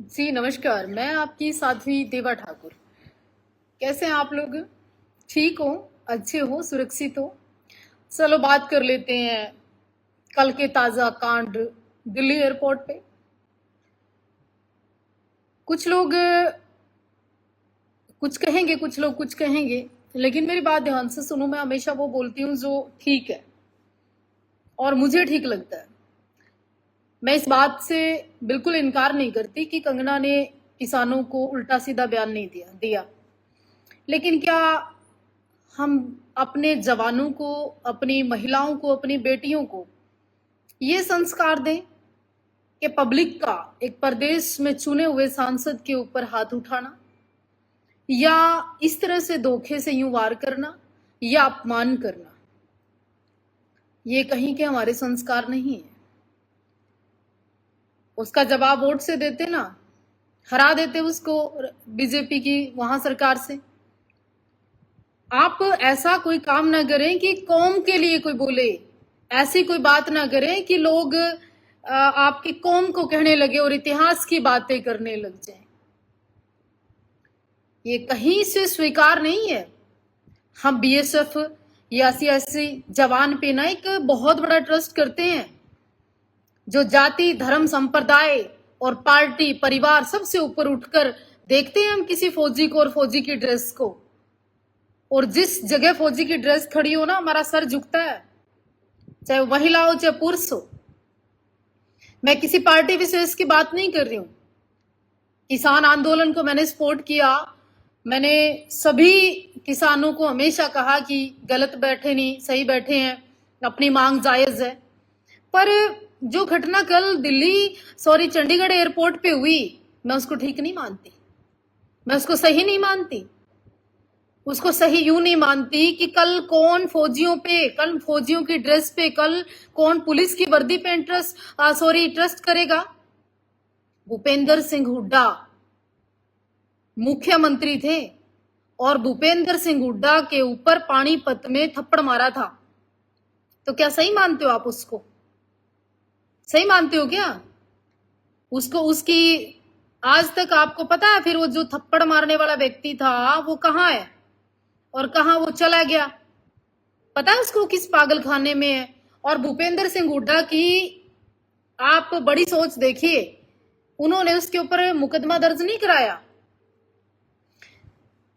जी नमस्कार। मैं आपकी साध्वी देवा ठाकुर। कैसे हैं आप लोग? ठीक हो? अच्छे हो? सुरक्षित हो? चलो बात कर लेते हैं कल के ताजा कांड दिल्ली एयरपोर्ट पे। कुछ लोग कुछ कहेंगे, कुछ लोग कुछ कहेंगे, लेकिन मेरी बात ध्यान से सुनो। मैं हमेशा वो बोलती हूँ जो ठीक है और मुझे ठीक लगता है। मैं इस बात से बिल्कुल इनकार नहीं करती कि कंगना ने किसानों को उल्टा सीधा बयान नहीं दिया, लेकिन क्या हम अपने जवानों को, अपनी महिलाओं को, अपनी बेटियों को ये संस्कार दें कि पब्लिक का, एक प्रदेश में चुने हुए सांसद के ऊपर हाथ उठाना या इस तरह से धोखे से यूं वार करना या अपमान करना, ये कहीं के हमारे संस्कार नहीं है। उसका जवाब वोट से देते ना, हरा देते उसको बीजेपी की वहां सरकार से। आप ऐसा कोई काम ना करें कि कौम के लिए कोई बोले, ऐसी कोई बात ना करें कि लोग आपकी कौम को कहने लगे और इतिहास की बातें करने लग जाएं। ये कहीं से स्वीकार नहीं है। हम बीएसएफ या सीएससी जवान पे ना एक बहुत बड़ा ट्रस्ट करते हैं, जो जाति, धर्म, संप्रदाय और पार्टी, परिवार सबसे ऊपर उठकर देखते हैं हम किसी फौजी को और फौजी की ड्रेस को। और जिस जगह फौजी की ड्रेस खड़ी हो ना, हमारा सर झुकता है, चाहे महिला हो चाहे पुरुष हो। मैं किसी पार्टी विशेष की बात नहीं कर रही हूं। किसान आंदोलन को मैंने सपोर्ट किया। मैंने सभी किसानों को हमेशा कहा कि गलत बैठे नहीं, सही बैठे हैं, अपनी मांग जायज है। पर जो घटना कल चंडीगढ़ एयरपोर्ट पे हुई, मैं उसको ठीक नहीं मानती, मैं उसको सही नहीं मानती। उसको सही यूं नहीं मानती कि कल कौन फौजियों पे, कल फौजियों की ड्रेस पे, कल कौन पुलिस की वर्दी पे ट्रस्ट करेगा। भूपेंद्र सिंह हुड्डा मुख्यमंत्री थे और भूपेंद्र सिंह हुड्डा के ऊपर पानीपत में थप्पड़ मारा था। तो क्या सही मानते हो आप? उसको सही मानते हो क्या? उसको, उसकी आज तक आपको पता है फिर वो जो थप्पड़ मारने वाला व्यक्ति था वो कहाँ है और कहां वो चला गया? पता है उसको किस पागल खाने में है? और भूपेंद्र सिंह हुड्डा की आप बड़ी सोच देखिए, उन्होंने उसके ऊपर मुकदमा दर्ज नहीं कराया।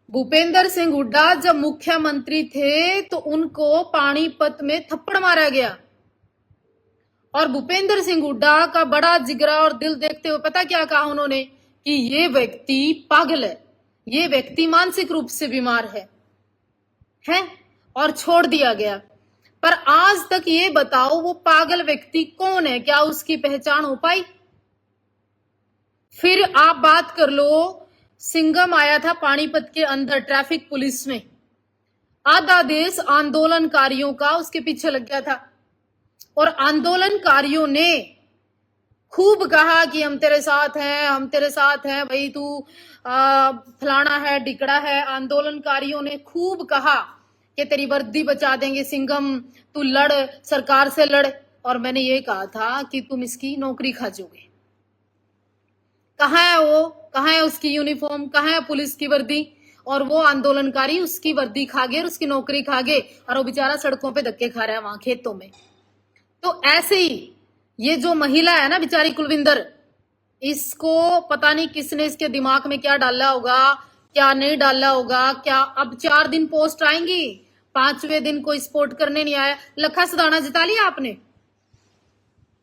भूपेंद्र सिंह हुड्डा जब मुख्यमंत्री थे तो उनको पानीपत में थप्पड़ मारा गया। और भूपेंद्र सिंह हुड्डा का बड़ा जिगरा और दिल देखते हुए पता क्या कहा उन्होंने? कि ये व्यक्ति पागल है, ये व्यक्ति मानसिक रूप से बीमार है और छोड़ दिया गया। पर आज तक ये बताओ वो पागल व्यक्ति कौन है? क्या उसकी पहचान हो पाई? फिर आप बात कर लो, सिंघम आया था पानीपत के अंदर ट्रैफिक पुलिस में, आधा देश आंदोलनकारियों का उसके पीछे लग गया था और आंदोलनकारियों ने खूब कहा कि हम तेरे साथ हैं, हम तेरे साथ हैं, भाई तू फलाना है, डिकड़ा है। आंदोलनकारियों ने खूब कहा कि तेरी वर्दी बचा देंगे सिंघम, तू लड़, सरकार से लड़। और मैंने ये कहा था कि तुम इसकी नौकरी खा जाओगे। कहाँ है वो? कहाँ है उसकी यूनिफॉर्म? कहाँ है पुलिस की वर्दी? और वो आंदोलनकारी उसकी वर्दी खा गए और उसकी नौकरी खा गए और वो बेचारा सड़कों पे धक्के खा रहा है वहां खेतों में। तो ऐसे ही ये जो महिला है ना बेचारी कुलविंदर, इसको पता नहीं किसने इसके दिमाग में क्या डाला होगा, क्या नहीं डाला होगा। क्या अब 4 दिन पोस्ट आएंगी, 5वें दिन कोई सपोर्ट करने नहीं आया। लखा सदाना जिता लिया आपने,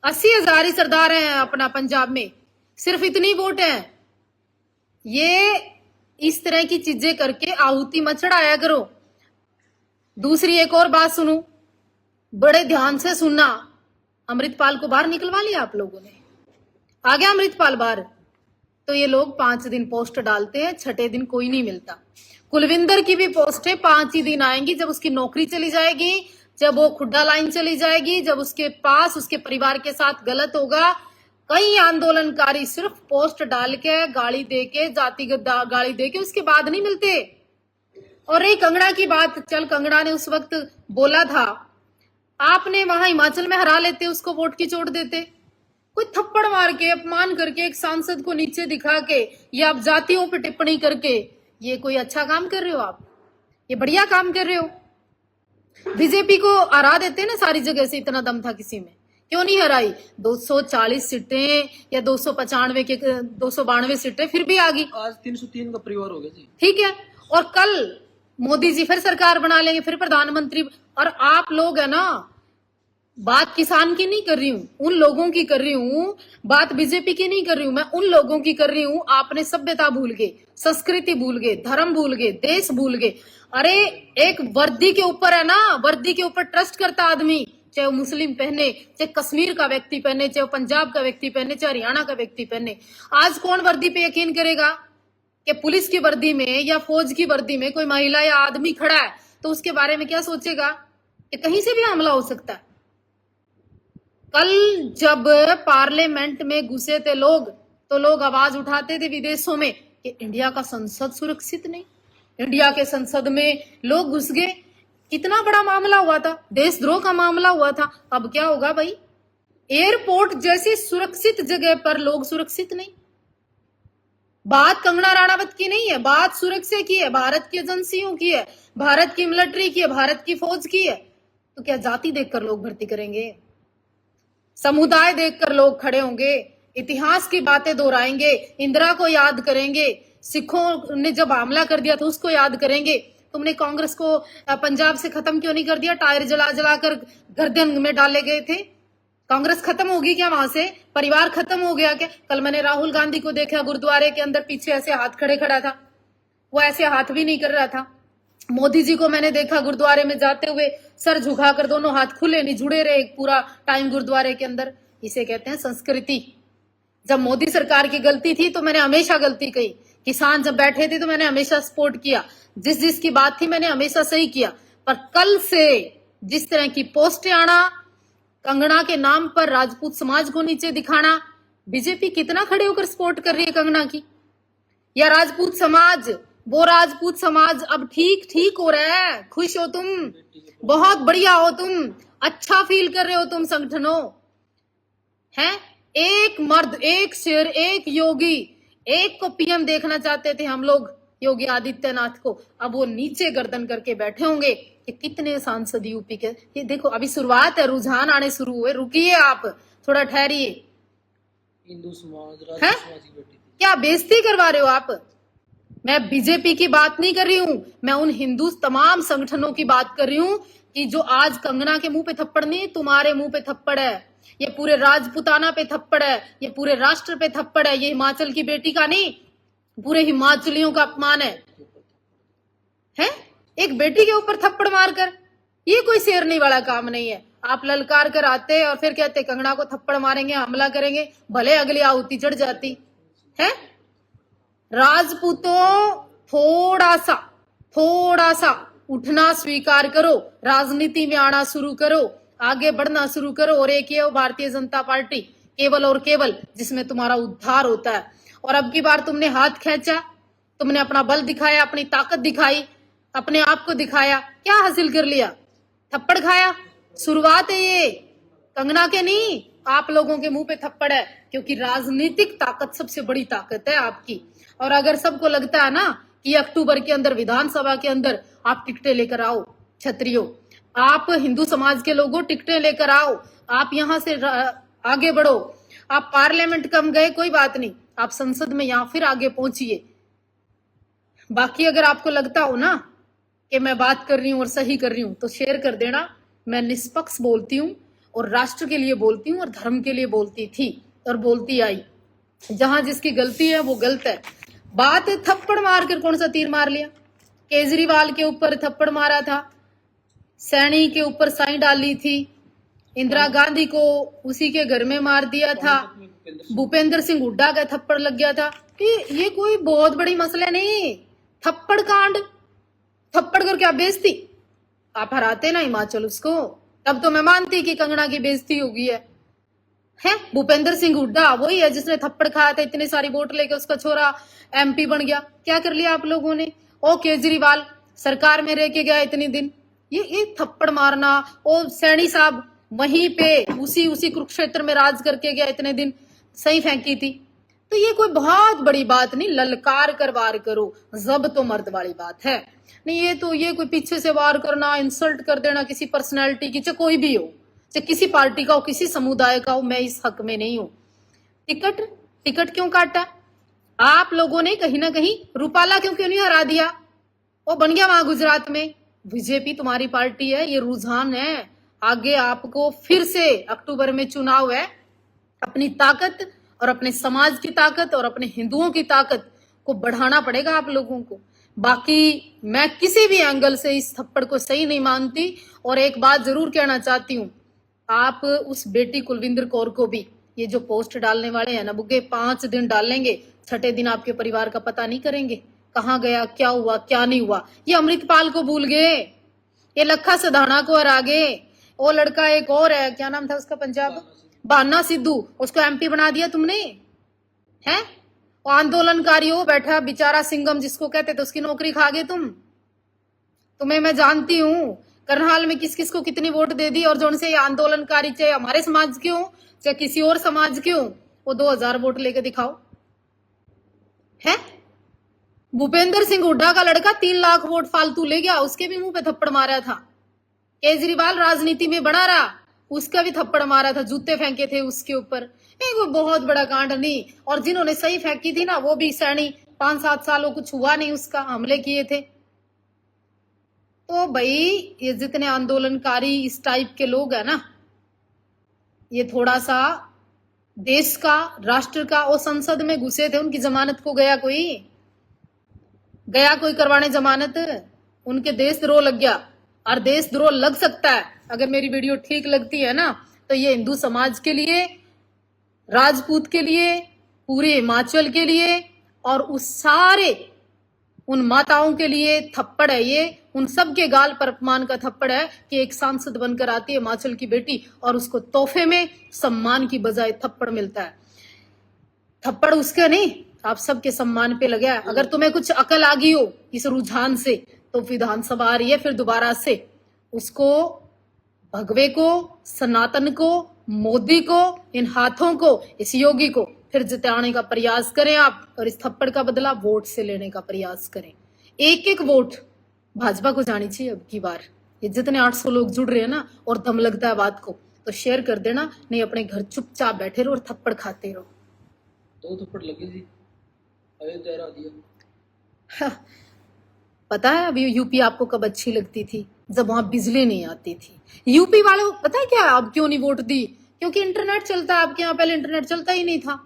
80,000 ही सरदार हैं अपना पंजाब में, सिर्फ इतनी वोट है। ये इस तरह की चीजें करके आहुति मत चढ़ाया करो। दूसरी एक और बात सुनो, बड़े ध्यान से सुनना। अमृतपाल को बाहर निकलवा लिया आप लोगों ने, आ गया अमृतपाल बाहर। तो ये लोग 5 दिन पोस्ट डालते हैं, 6ठे दिन कोई नहीं मिलता। कुलविंदर की भी पोस्ट है, 5 ही दिन आएंगी जब उसकी नौकरी चली जाएगी, जब वो खुड्डा लाइन चली जाएगी, जब उसके पास उसके परिवार के साथ गलत होगा। कई आंदोलनकारी सिर्फ पोस्ट डाल के, गाली दे के, जातिगत गाली दे के उसके बाद नहीं मिलते। और रही कंगना की बात, चल कंगना ने उस वक्त बोला था, आपने वहां हिमाचल में हरा लेते, उसको वोट की चोट देते। कोई थप्पड़ मार के अपमान करके एक सांसद को नीचे दिखा के या आप जातियों पर टिप्पणी करके ये कोई अच्छा काम कर रहे हो? आप ये बढ़िया काम कर रहे हो। बीजेपी को हरा देते ना सारी जगह से, इतना दम था किसी में, क्यों नहीं हराई? 240 सीटें या 295 के 292 सीटें फिर भी आ गई। आज 303 का परिवार हो गया जी। ठीक है, और कल मोदी जी फिर सरकार बना लेंगे, फिर प्रधानमंत्री। और आप लोग है ना, बात किसान की नहीं कर रही हूं, उन लोगों की कर रही हूं, बात बीजेपी की नहीं कर रही हूं, मैं उन लोगों की कर रही हूं। आपने सभ्यता भूल गए, संस्कृति भूल गए, धर्म भूल गए, देश भूल गए। अरे एक वर्दी के ऊपर है ना, वर्दी के ऊपर ट्रस्ट करता आदमी, चाहे वो मुस्लिम पहने, चाहे कश्मीर का व्यक्ति पहने, चाहे वो पंजाब का व्यक्ति पहने, चाहे हरियाणा का व्यक्ति पहने। आज कौन वर्दी पे यकीन करेगा? कि पुलिस की वर्दी में या फौज की वर्दी में कोई महिला या आदमी खड़ा है तो उसके बारे में क्या सोचेगा कि कहीं से भी हमला हो सकता है। कल जब पार्लियामेंट में घुसे थे लोग, तो लोग आवाज उठाते थे विदेशों में कि इंडिया का संसद सुरक्षित नहीं, इंडिया के संसद में लोग घुस गए। कितना बड़ा मामला हुआ था, देशद्रोह का मामला हुआ था। अब क्या होगा भाई? एयरपोर्ट जैसी सुरक्षित जगह पर लोग सुरक्षित नहीं। बात कंगना राणावत की नहीं है, बात सुरक्षा की है, भारत की एजेंसियों की है, भारत की मिलिट्री की है, भारत की फौज की है। तो क्या जाति देखकर लोग भर्ती करेंगे? समुदाय देखकर लोग खड़े होंगे, इतिहास की बातें दोहराएंगे, इंदिरा को याद करेंगे, सिखों ने जब हमला कर दिया था उसको याद करेंगे। तुमने कांग्रेस को पंजाब से खत्म क्यों नहीं कर दिया? टायर जला जलाकर गर्दन में डाले गए थे। कांग्रेस खत्म होगी क्या वहां से? परिवार खत्म हो गया क्या? कल मैंने राहुल गांधी को देखा गुरुद्वारे के अंदर, पीछे ऐसे हाथ खड़े खड़ा था, वो ऐसे हाथ भी नहीं कर रहा था। मोदी जी को मैंने देखा गुरुद्वारे में जाते हुए, सर झुकाकर दोनों हाथ खुले नहीं जुड़े रहे पूरा टाइम गुरुद्वारे के अंदर। इसे कहते हैं संस्कृति। जब मोदी सरकार की गलती थी तो मैंने हमेशा गलती कही, किसान जब बैठे थे तो मैंने हमेशा सपोर्ट किया, जिस जिसकी बात थी मैंने हमेशा सही किया। पर कल से जिस तरह की पोस्टें आना, कंगना के नाम पर राजपूत समाज को नीचे दिखाना, बीजेपी कितना खड़े होकर सपोर्ट कर रही है कंगना की? या राजपूत समाज, वो राजपूत समाज अब ठीक ठीक हो रहा है, खुश हो तुम, बहुत बढ़िया हो तुम, अच्छा फील कर रहे हो तुम संगठनों हैं। एक मर्द, एक शेर, एक योगी, एक को पीएम देखना चाहते थे हम लोग, योगी आदित्यनाथ को। अब वो नीचे गर्दन करके बैठे होंगे कि कितने सांसद यूपी के। ये देखो अभी शुरुआत है, रुझान आने शुरू हुए, रुकिए आप, थोड़ा ठहरिए। हिंदू समाज, राजपूत समाज की बेटी थी। क्या बेइज्जती करवा रहे हो आप? मैं बीजेपी की बात नहीं कर रही हूं, मैं उन हिंदू तमाम संगठनों की बात कर रही हूं कि जो आज कंगना के मुंह पे थप्पड़ नहीं, तुम्हारे मुंह पे थप्पड़ है, ये पूरे राजपुताना पे थप्पड़ है, ये पूरे राष्ट्र पे थप्पड़ है। ये हिमाचल की बेटी का नहीं, पूरे हिमाचलियों का अपमान है? एक बेटी के ऊपर थप्पड़ मारकर, ये कोई शेरनी वाला काम नहीं है। आप ललकार कर आते और फिर कहते कंगना को थप्पड़ मारेंगे, हमला करेंगे, भले अगली आहुति चढ़ जाती है। राजपूतों थोड़ा सा उठना स्वीकार करो, राजनीति में आना शुरू करो, आगे बढ़ना शुरू करो, और एक ये भारतीय जनता पार्टी केवल और केवल जिसमें तुम्हारा उद्धार होता है। और अब की बार तुमने हाथ खींचा, तुमने अपना बल दिखाया, अपनी ताकत दिखाई, अपने आप को दिखाया, क्या हासिल कर लिया? थप्पड़ खाया। शुरुआत है ये, कंगना के नहीं, आप लोगों के मुंह पे थप्पड़ है, क्योंकि राजनीतिक ताकत सबसे बड़ी ताकत है आपकी। और अगर सबको लगता है ना कि अक्टूबर के अंदर विधानसभा के अंदर आप टिकटें लेकर आओ, छत्रियों, आप हिंदू समाज के लोगों टिकटें लेकर आओ, आप यहां से आगे बढ़ो, आप पार्लियामेंट कम गए कोई बात नहीं, आप संसद में यहां फिर आगे पहुंचिए। बाकी अगर आपको लगता हो ना कि मैं बात कर रही हूं और सही कर रही हूं तो शेयर कर देना। मैं निष्पक्ष बोलती हूं और राष्ट्र के लिए बोलती हूं और धर्म के लिए बोलती थी और बोलती आई। जहां जिसकी गलती है वो गलत है। बात थप्पड़ मारकर कौन सा तीर मार लिया? केजरीवाल के ऊपर थप्पड़ मारा था, सैनी के ऊपर साई डाली थी, इंदिरा गांधी को उसी के घर में मार दिया था, भूपेंद्र सिंह हुड्डा का थप्पड़ लग गया था। ये कोई बहुत बड़ी मसला नहीं। थप्पड़ कांड, थप्पड़ कर क्या बेइज्जती? आप हराते ना हिमाचल उसको, तब तो मैं मानती कि कंगना की बेइज्जती होगी है। भूपेंद्र सिंह हुड्डा वही है जिसने थप्पड़ खाया था, इतने सारी वोट लेके उसका छोरा एमपी बन गया। क्या कर लिया आप लोगों ने? ओ केजरीवाल सरकार में रह के गया इतने दिन, ये थप्पड़ मारना। ओ सैनी साहब वहीं पे उसी कुरुक्षेत्र में राज करके गया, इतने दिन सही फेंकी थी। तो ये कोई बहुत बड़ी बात नहीं, ललकार कर वार करो, जब तो मर्द वाली बात है। नहीं ये कोई पीछे से वार करना, इंसल्ट कर देना किसी पर्सनैलिटी की, चाहे कोई भी हो, चाहे किसी पार्टी का हो, किसी समुदाय का हो, मैं इस हक में नहीं हूं। टिकट क्यों काटा आप लोगों ने? कहीं ना कहीं रूपाला क्यों नहीं हरा दिया? वो बन गया वहां गुजरात में। बीजेपी तुम्हारी पार्टी है, ये रुझान है। आगे आपको फिर से अक्टूबर में चुनाव है, अपनी ताकत और अपने समाज की ताकत और अपने हिंदुओं की ताकत को बढ़ाना पड़ेगा आप लोगों को। बाकी मैं किसी भी एंगल से इस थप्पड़ को सही नहीं मानती। और एक बात जरूर कहना चाहती हूँ, आप उस बेटी कुलविंदर कौर को भी, ये जो पोस्ट डालने वाले हैं ना बुग्गे, 5 दिन डालेंगे, छठे दिन आपके परिवार का पता नहीं करेंगे, कहाँ गया, क्या हुआ, क्या नहीं हुआ। ये अमृतपाल को भूल गए, ये लखा सधाना को हरा गए। वो लड़का एक और है, क्या नाम था उसका, पंजाब, बाना सिद्धू, उसको एमपी बना दिया तुमने, है? वो आंदोलनकारी हो बैठा बेचारा सिंघम जिसको कहते थे, उसकी नौकरी खा गए तुम। तुम्हें मैं जानती हूँ करनाल में किस किस को कितनी वोट दे दी, और जो उनसे ये आंदोलनकारी, चाहे हमारे समाज के हो चाहे किसी और समाज के हो, वो 2000 वोट लेके दिखाओ, है? भूपेंद्र सिंह हुड्डा का लड़का 3 लाख वोट फालतू ले गया, उसके भी मुंह पे थप्पड़ मारा था। केजरीवाल राजनीति में बड़ा रहा, उसका भी थप्पड़ मारा था, जूते फेंके थे उसके ऊपर। वो बहुत बड़ा कांड नहीं। और जिन्होंने सही फेंकी थी ना, वो भी सैनी 5-7 सालों कुछ हुआ नहीं उसका, हमले किए थे। तो भाई ये जितने आंदोलनकारी इस टाइप के लोग है ना, ये थोड़ा सा देश का, राष्ट्र का, वो संसद में घुसे थे, उनकी जमानत को गया कोई करवाने जमानत, उनके देशद्रोह लग गया। और देशद्रोह लग सकता है, अगर मेरी वीडियो ठीक लगती है ना, तो ये हिंदू समाज के लिए, राजपूत के लिए, पूरे हिमाचल के लिए, और उस सारे उन माताओं के लिए थप्पड़ है। ये उन सब के गाल पर अपमान का थप्पड़ है कि एक सांसद बनकर आती है हिमाचल की बेटी, और उसको तोहफे में सम्मान की बजाय थप्पड़ मिलता है। थप्पड़ उसके नहीं, आप सबके सम्मान पे लगा है। अगर तुम्हें कुछ अकल आ गई हो इस रुझान से, तो विधानसभा आ रही है फिर दोबारा से, उसको, भगवे को, सनातन को, मोदी को, इन हाथों को, इस योगी को फिर जिताने का प्रयास करें आप, और इस थप्पड़ का बदला वोट से लेने का प्रयास करें। एक वोट भाजपा को जानी चाहिए अब की बार। ये जितने 800 लोग जुड़ रहे हैं ना, और दम लगता है बात को, तो शेयर कर देना, नहीं अपने घर चुपचाप बैठे रहो और थप्पड़ खाते रहो। 2 थप्पड़ लगी थी, अयोध्या हरा दिया। पता है अभी यूपी आपको कब अच्छी लगती थी? जब वहां बिजली नहीं आती थी। यूपी वालों को पता है क्या अब क्यों नहीं वोट दी? क्योंकि इंटरनेट चलता है आपके यहाँ, पहले इंटरनेट चलता ही नहीं था।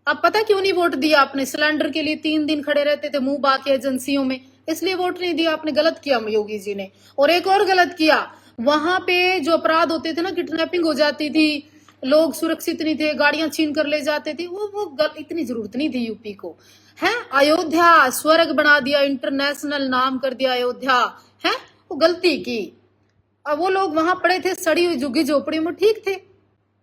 अब पता क्यों नहीं वोट दिया आपने? सिलेंडर के लिए 3 दिन खड़े रहते थे मुंह बाके एजेंसियों में, इसलिए वोट नहीं दिया आपने। गलत किया योगी जी ने। और एक और गलत किया, वहां पे जो अपराध होते थे ना, किडनैपिंग हो जाती थी, लोग सुरक्षित नहीं थे, गाड़ियां छीन कर ले जाते थे, वो इतनी जरूरत नहीं थी यूपी को, है? अयोध्या स्वर्ग बना दिया, इंटरनेशनल नाम कर दिया अयोध्या, है? वो गलती की। अब वो लोग वहां पड़े थे सड़ी हुई झुग्गी झोपड़ी में, ठीक थे,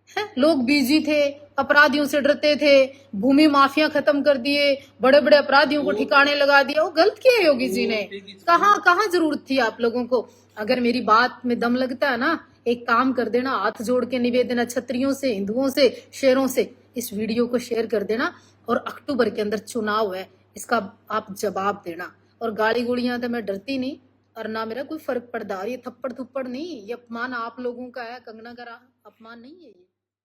हैं? लोग बिजी थे, अपराधियों से डरते थे, भूमि माफिया खत्म कर दिए, बड़े बड़े अपराधियों को ठिकाने लगा दिया। वो गलत किया योगी जी ने। कहाँ जरूरत थी आप लोगों को? अगर मेरी बात में दम लगता है ना, एक काम कर देना, हाथ जोड़ के निवेदन है क्षत्रियों से, हिंदुओं से, शेरों से, इस वीडियो को शेयर कर देना। और अक्टूबर के अंदर चुनाव है, इसका आप जवाब देना। और गाली गुड़ियां तो मैं डरती नहीं, और ना मेरा कोई फर्क पड़ता। ये थप्पड़ थुप्पड़ नहीं, ये अपमान आप लोगों का है, कंगना का अपमान नहीं है ये।